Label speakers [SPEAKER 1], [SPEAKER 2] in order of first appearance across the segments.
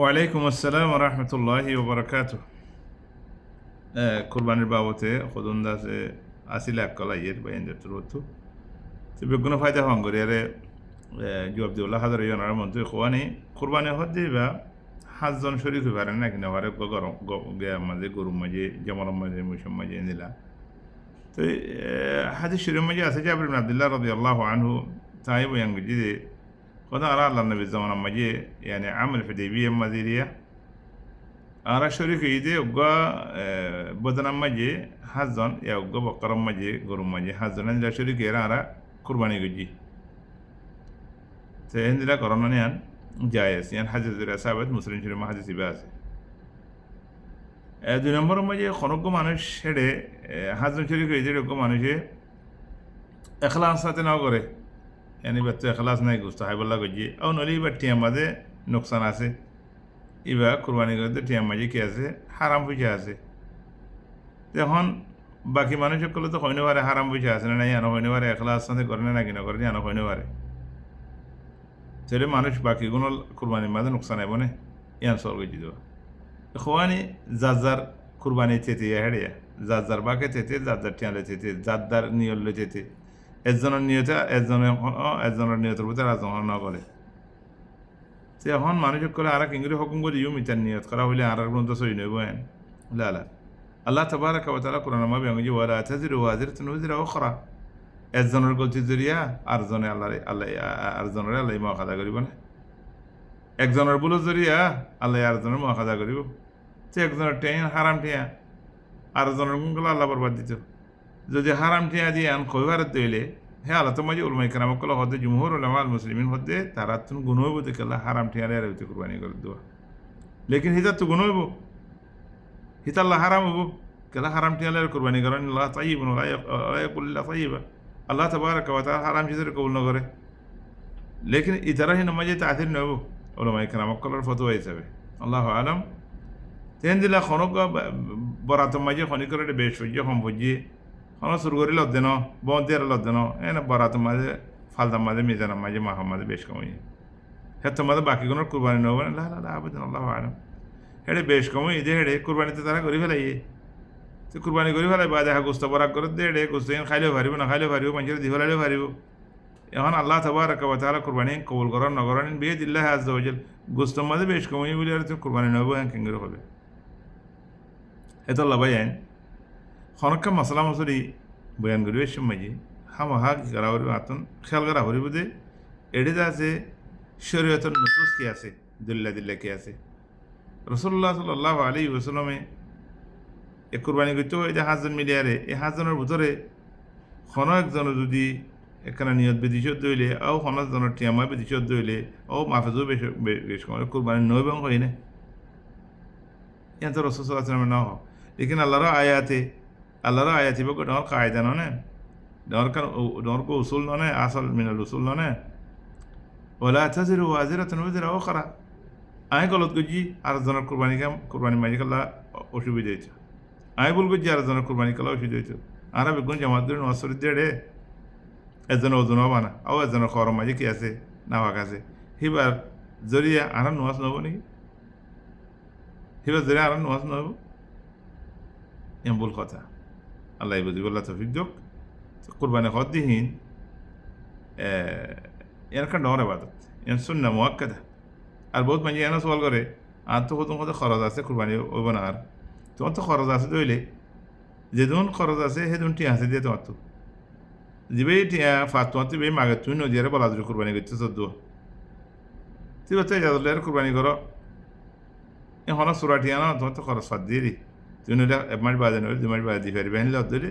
[SPEAKER 1] ওয়ালাইকুম আসসালাম রহমতুল্লাহি ওবরাকাত। কুরবানির বাবতে খুদুন দাসে আসিলে আকল আইয়ের বাইন দত্তর হতো তো বেগুন ফায়দা হঙ্গরি আরে জবাব দিউল্লাহ হাজার ইয়নার মধ্যে খোয়ানি কুরবানি হতে বা হাজজন শরীর হয়ে পারেন না কিনা হারে গরম মাঝে গরুর মাঝে জামার মাঝে মুসম মাঝে নিলা তো হাদিস শরীর মাঝে আছে জাবির ইবনে আব্দুল্লাহ রাদিয়াল্লাহু আনহু তাই বয়ান গজি যে কথা আর আল্লাহ নবী জামান মাঝে ইয়ানি আমল হুদাইবিয়া মাযিরিয়া ara শরীফ ঈদে উগা বদনাম মাঝে হাজজন ইয়া উগা বকরম মাঝে গরু মাঝে হাজজন আনলা শরীফ এরা আরা কুরবানি গজি তো এন্দিরা করোনা নিয়ান জায়েজ ইয়ান হাদিস সাহাবাত মুসলিম শরীফ হাদিস ইবা আছে দুই নম্বর মাঝে খনক মানুষ হেডে হাজজন শরীফ ঈদের উগা মানুষে এখলাস সাথে নাও করে यानी बच्चे अखलास नहीं गुस्सा है बोला गजी और नली बट्टियाँ मजे नुकसान आसे इबा कुर्बानी करते टियाँ मजे क्या से हाराम पूछे आसे तहन बाकी मानुष को तो होने वाले हाराम पूछे आसे नहीं आना होने वाले अखलास से करने ना कि ना करने आना होने वाले चले मानुष बाकी गुनों कुर्बानी मजे नुकसान है बने यान सोल गजी दो खुआनी ज़ाज़र कुर्बानी चेती है हेडिया ज़ाज़र बाके चेती ज़ाज़र टियाँ ले चेती ज़ाज़र नियल ले चेती একজনের নিয়তে একজনের নিয়তের ভিতরে রাজন না করে সে এখন মানুষ করে আর কিংরে হুকুম করি মিতার নিয়ত করা হইলে আর গ্রন্থ সই নইব লালা আল্লাহ তাবারাকা ওয়া তাআলা কোরআন মাবে আমি যে ওয়ালা তাজিরু ওয়াজিরাতুন উযরা উখরা একজনের গলতি জরিয়া আরজনে আল্লাহ আরজনের আল্লাহ মুআখাযা করিব না একজনের ভুল জরিয়া আল্লাহ আরজনের মুআখাযা করিব সে একজনের টেন হারাম টিয়া আরজনের গুণগুলো আল্লাহ বরবাদ দিত যদি হারাম টিয়া দিয়ে আন কইবারত দইলে হে আল্লাহ তো মাঝে উলমাই কারাম কল হদে জুমহুর উলামা আল মুসলিমিন হদে তারা তুন গুণ হইব দেখে আল্লাহ হারাম টিয়া রে রেতে কুরবানি করে দেওয়া লেকিন হিতা তো গুণ হইব হিতা আল্লাহ হারাম হইব কেলা হারাম টিয়া রে কুরবানি করেন আল্লাহ তাইয়িবুন ওয়া লা ইয়াকুল্লা তাইয়িবা আল্লাহ তাবারাকা ওয়া তাআলা হারাম চিজের কবুল না করে লেকিন ইতারা হি নামাজে তাআথির নইব উলামাই কারাম কলর ফতোয়া হিসাবে আল্লাহু আলাম তেন দিলা খনক বরাত মাঝে খনি করে বেশ হইছে সম্পজি আমরা শুরু করি লদ্দেন বন্দিয়ার লদ্দেন এনে বরাত মাঝে ফালদার মাঝে মিজানের মাঝে মাহ মাঝে বেশ কমই হেতো মাঝে বাকিগুলোর কুরবানি নেব না আবেদন আল্লাহ আলম হেডে বেশ কমই যে হেডে কুরবানিতে তারা করি ফেলাই তো কুরবানি করি ফেলাই বা দেখা গোস্ত বরাক করে দে হেডে গোস্ত খাইলেও পারিব না খাইলেও পারিব মানুষের দি ফেলাইলেও পারিব এখন আল্লাহ তাবারাকা ওয়া তাআলা কুরবানি কবুল করার নগরান বিয়ে দিল্লাহ আযজা ওয়া জাল গোস্ত মাঝে বেশ কমই বলে আর তো কুরবানি নেব কেঙ্গের হবে এত আল্লাহ ভাই আইন খনকা মশলা মশলি বয়ান করি এর সময় হাম হা করা হরিব আতন খেয়াল করা হরিব যে এটি আছে শরীয়তের নুসুস কি আছে দিল্লা কি আছে রাসূলুল্লাহ সাল্লাল্লাহু আলাইহি ওয়াসাল্লামে এক কুরবানি করতে হয় যে হাজজন মিলিয়ারে এই হাজজনের ভিতরে কোনো একজনের যদি এখানে নিয়ত বেদিশত দইলে ও কোনো একজনের টিয়ামা বেদিশত দইলে ও মাফেজও বেশ কুরবানি নইবং হয় না ইয়ান তো রাসূল সাল্লাল্লাহু আলাইহি ওয়াসাল্লাম না হয় লেকিন আল্লাহর আয়াতি বকে ডর কায়দা ননে ডর কো উসুল ননে আসল মিনাল উসুল ননে ওলা তাজিরু ওয়াজিরাতুন উযরা উখরা আই গলত গজি আর জনের কুরবানি মাঝে কাল্লা অসুবিধা হইতো আই বল গজি আর জনের কুরবানি কাল্লা অসুবিধা হইতো আর বেগুন জামাত করে নসর দেড়ে এজন ওজন বানা ও এজনের খরম মাঝে কি আছে নাওয়াক আছে হিবার জরিয়া আর নোয়াজ নব নাকি হিবার জরিয়া আর নোয়াজ নব এম বল কথা আল্লাহ বুঝিবুল্লাহ তৌফিক দিক কুরবানি হদ্দিহীন এর একটা ডর ইবাদত এর সুন্নাহ মুআক্কাদা আর বহুত মানুষ এনে সওয়াল করে আর তো কত খরচ আছে কুরবানি হইব না আর তোমার তো খরচ আছে দইলে যেদিন খরচ আছে সেদিন টিয়া আছে দিয়ে তোমার তো যিবে টিয়া ফাতুয়া তুই মাগে তুই নদীয়ারে বলা যদি কুরবানি করতে চোদ্দ তুই বাচ্চা যাদের কুরবানি করো এখন সুরা টিয়া না তোমার তো খরচ ফাত দিয়ে দি তুই নইলে এক মাস বাজে নইলে 2 মাস বাজে দিয়ে পারিবে আনলে অদ্দলে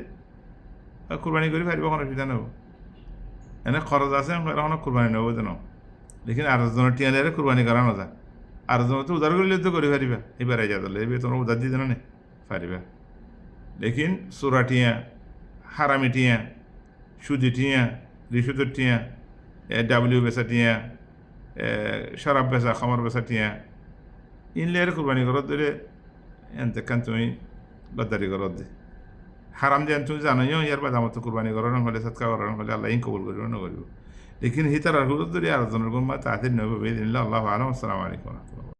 [SPEAKER 1] কুরবানি করে পারিব কোনো অসুবিধা নেব এনে খরচ আছে এখন কুরবানি নেব যেন লেকিন আরেকজনের টিয়ালে কুরবানি করা না যায় আরেকজনের তো উদার করলে তো করে পারিবা এবার আই যাদলে এবার তোমরা উদার দিয়ে জানো না পারিবা লেকিন সুরা টিয়া হারামি টিয়া সুদি টিয়া রিসুদের টিয়া ডাব্লিউ বেসা টিয়া শরাব বেসা খামার বেসা টিয়া ইনলে কুরবানি করত দিলে এনতে কান তুমি গদ্দারি করত দে হারাম দিয়ে তুমি জানো ইয়ার বাদ আমার তো কুরবানি করার হলে সৎকা করার হলে আল্লাহ কবুল করিব না করিব লেকিন হিতার আর জন্য আর জনের গুণ মা তাদের নবী আল্লাহু আলাইহি ওয়া সাল্লাম।